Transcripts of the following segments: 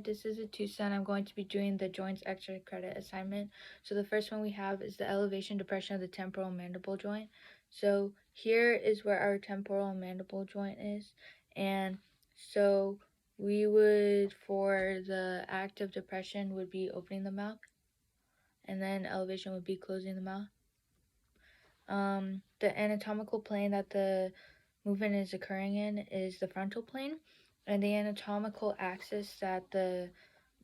this is Atusa, and I'm going to be doing the joints extra credit assignment. So the first one we have is the elevation depression of the temporal mandible joint. So here is where our temporal mandible joint is, and so we would, for the act of depression, would be opening the mouth, and then elevation would be closing the mouth. The anatomical plane that the movement is occurring in is the frontal plane, and the anatomical axis that the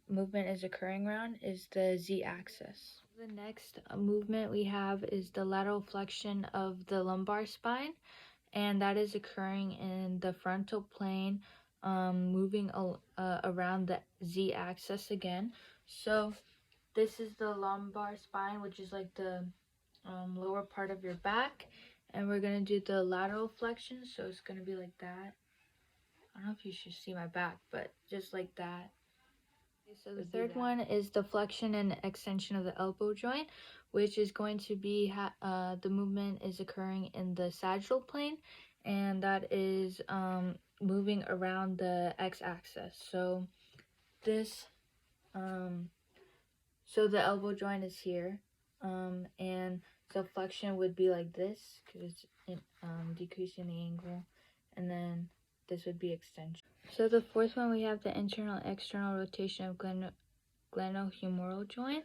movement is occurring around is the z-axis. The next movement we have is the lateral flexion of the lumbar spine, and that is occurring in the frontal plane, moving around the z-axis again. So this is the lumbar spine, which is like the lower part of your back, and we're gonna do the lateral flexion. So it's gonna be like that. I don't know if you should see my back, but just like that. Okay, so the third one is the flexion and extension of the elbow joint, which is going to be the movement is occurring in the sagittal plane, and that is moving around the x-axis. So this so the elbow joint is here, and so flexion would be like this because it's decreasing the angle, and then this would be extension. So the fourth one, we have the internal and external rotation of glenohumeral joint,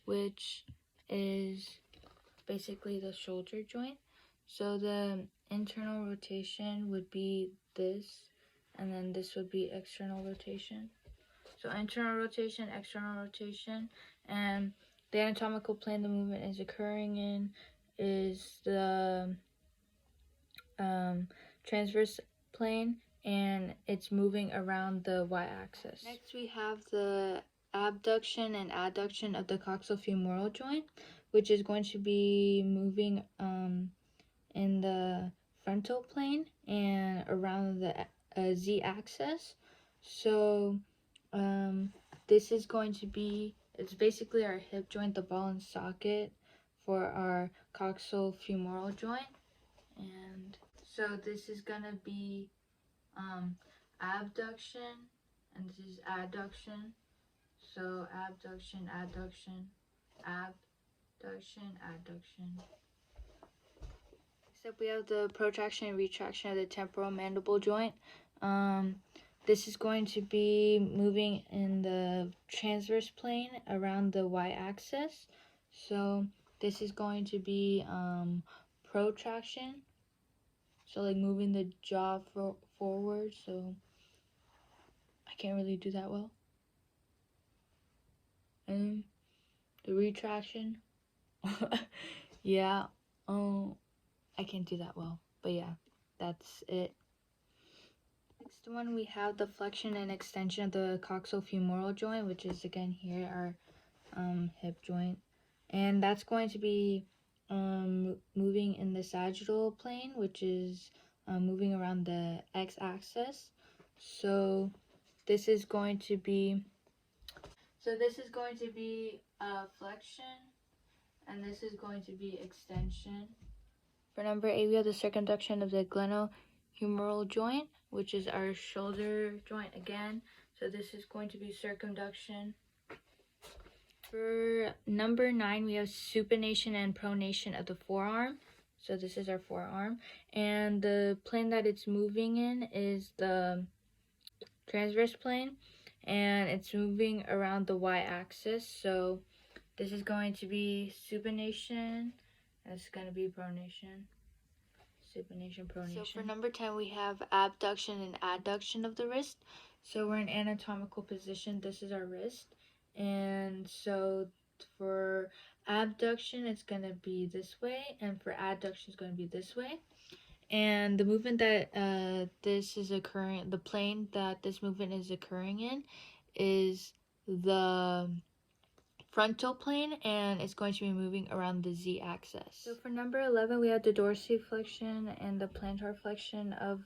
which is basically the shoulder joint. So the internal rotation would be this, and then this would be external rotation. So internal rotation, external rotation, and the anatomical plane the movement is occurring in is the transverse plane, and it's moving around the y-axis. Next we have the abduction and adduction of the coxofemoral joint, which is going to be moving in the frontal plane and around the z-axis. So this is going to be, it's basically our hip joint, the ball and socket for our coxofemoral joint. And so this is gonna be abduction, and this is adduction. So abduction, adduction, abduction, adduction. Next up we have the protraction and retraction of the temporal mandible joint. This is going to be moving in the transverse plane around the y-axis. So this is going to be protraction, so like moving the jaw forward. So I can't really do that well. And the retraction, yeah, I can't do that well, but yeah, that's it. Next one, we have the flexion and extension of the coxofemoral joint, which is again here our hip joint, and that's going to be moving in the sagittal plane, which is moving around the x-axis. So this is going to be flexion, and this is going to be extension. For number 8, we have the circumduction of the glenohumeral joint, which is our shoulder joint again. So this is going to be circumduction. For number 9, we have supination and pronation of the forearm. So this is our forearm, and the plane that it's moving in is the transverse plane, and it's moving around the y-axis. So this is going to be supination, and this is going to be pronation. Supination, pronation. So for number 10, we have abduction and adduction of the wrist. So we're in anatomical position. This is our wrist, and so for abduction, it's going to be this way, and for adduction, it's going to be this way. And the movement that this is occurring, the plane that this movement is occurring in is the frontal plane, and it's going to be moving around the z-axis. So for number 11, we have the dorsiflexion and the plantar flexion of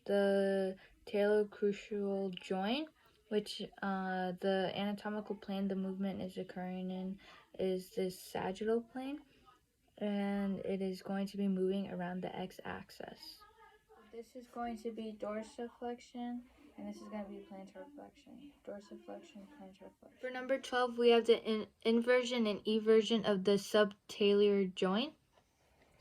the talocrucial joint, which the anatomical plane the movement is occurring in is this sagittal plane, and it is going to be moving around the x-axis. This is going to be dorsiflexion, And this is going to be plantar flexion, dorsiflexion, plantar flexion. For number 12, we have the inversion and eversion of the subtalar joint.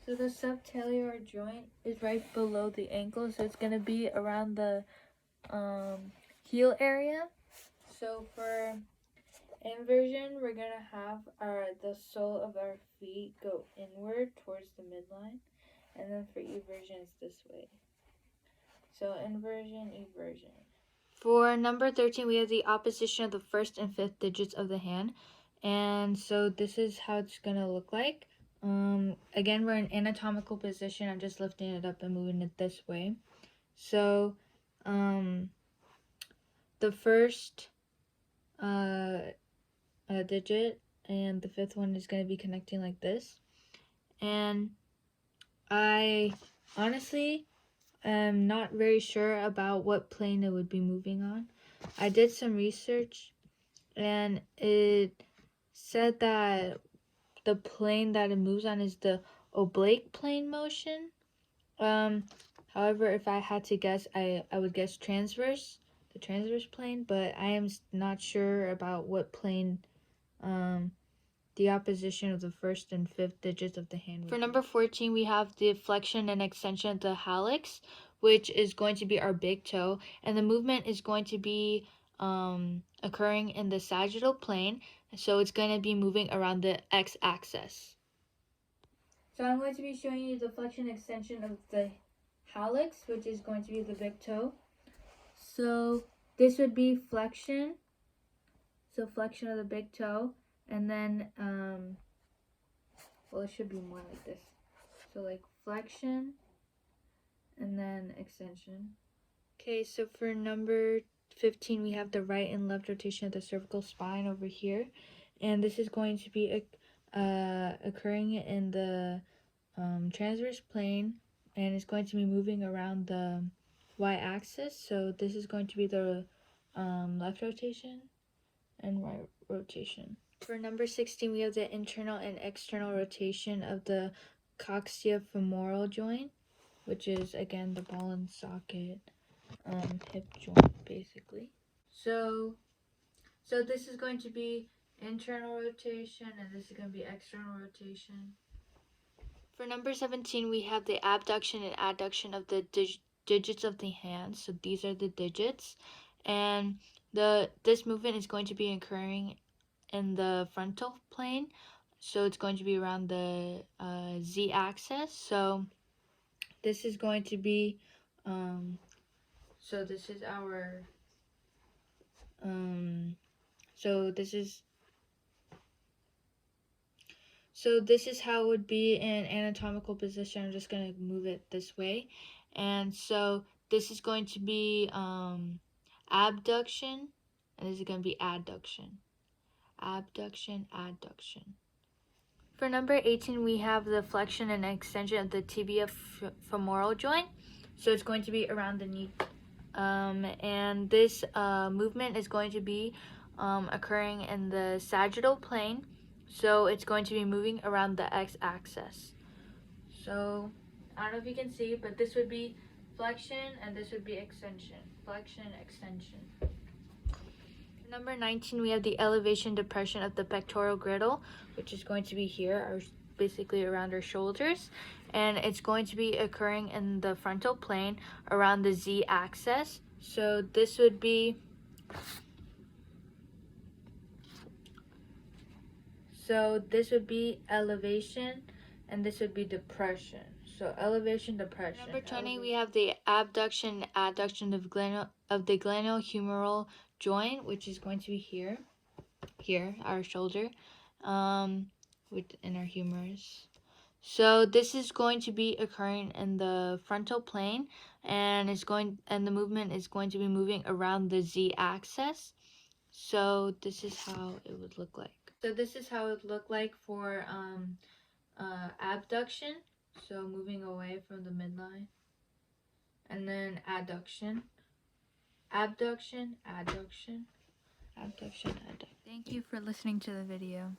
So the subtalar joint is right below the ankle, so it's going to be around the heel area. So for inversion, we're going to have the sole of our feet go inward towards the midline. And then for eversion, it's this way. So inversion, eversion. For number 13, we have the opposition of the first and fifth digits of the hand. And so this is how it's going to look like. Again, we're in anatomical position. I'm just lifting it up and moving it this way. So the first digit and the fifth one is going to be connecting like this. And I honestly am not very sure about what plane it would be moving on. I did some research and it said that the plane that it moves on is the oblique plane motion. However, if I had to guess, I would guess transverse, the transverse plane, but I am not sure about what plane the opposition of the first and fifth digits of the hand. For number 14, we have the flexion and extension of the hallux, which is going to be our big toe, and the movement is going to be occurring in the sagittal plane, so it's going to be moving around the x-axis. So I'm going to be showing you the flexion and extension of the hallux, which is going to be the big toe. So this would be flexion, so flexion of the big toe, and then well, it should be more like this. So like flexion and then extension. Okay, so for number 15, we have the right and left rotation of the cervical spine over here. And this is going to be occurring in the transverse plane, and it's going to be moving around the y-axis. So this is going to be the left rotation and right rotation. For number 16, we have the internal and external rotation of the coccygeal femoral joint, which is, again, the ball and socket hip joint, basically. So this is going to be internal rotation, and this is going to be external rotation. For number 17, we have the abduction and adduction of the digits of the hand. So these are the digits, and this movement is going to be occurring in the frontal plane, so it's going to be around the z-axis. So this is going to be so this is our so this is how it would be in anatomical position. I'm just going to move it this way, and so this is going to be abduction, and this is going to be adduction. Abduction, adduction. For number 18, we have the flexion and extension of the tibia femoral joint. So it's going to be around the knee. And this movement is going to be occurring in the sagittal plane. So it's going to be moving around the x-axis. So I don't know if you can see, but this would be flexion and this would be extension. Flexion, extension. Number 19, we have the elevation depression of the pectoral girdle, which is going to be here, basically around our shoulders, and it's going to be occurring in the frontal plane around the z-axis. So this would be elevation, and this would be depression. So elevation, depression. Number 20, we have the abduction and adduction of the glenohumeral joint, which is going to be here, our shoulder, within our humerus. So this is going to be occurring in the frontal plane, and the movement is going to be moving around the z-axis. So this is how it would look like. So this is how it would look like for abduction, so moving away from the midline, and then adduction, abduction, adduction, abduction, adduction. Thank you for listening to the video.